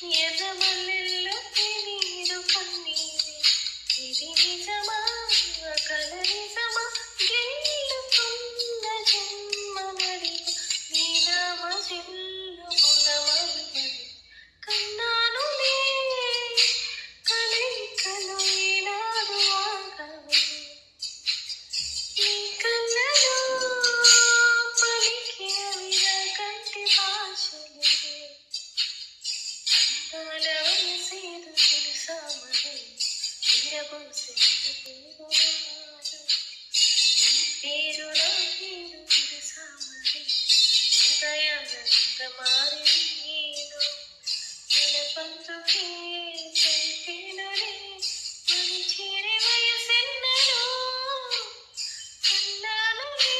ఎర్రమల్లెల్లో తెలీదు కన్నీరే, ఇది నిజమా కల నిజమా, గెలుపున్న జన్మ నడి నీ నామ చెల్లు పునమరి కన్నానులే కలయికలు ఈనాడు ఆగవే, నీ కళ్ళలో పలికిన విరగంటి భాషలే అందాల వయసేదు తెలుసా మరి, విరబోసే పేరు నా పేరు తెలుసా మరి, హృదయానంత మారి నేను వినపందుకే తెలిపేనులే మరి చేరే వయసెన్నరో అన్నానులే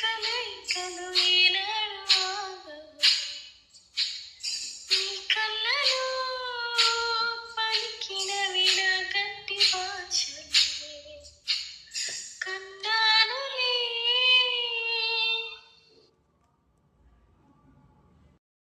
కలయికలు ఈనాడు ఆగవు, నీ కళ్ళలో పలికిన విరగంటి భాష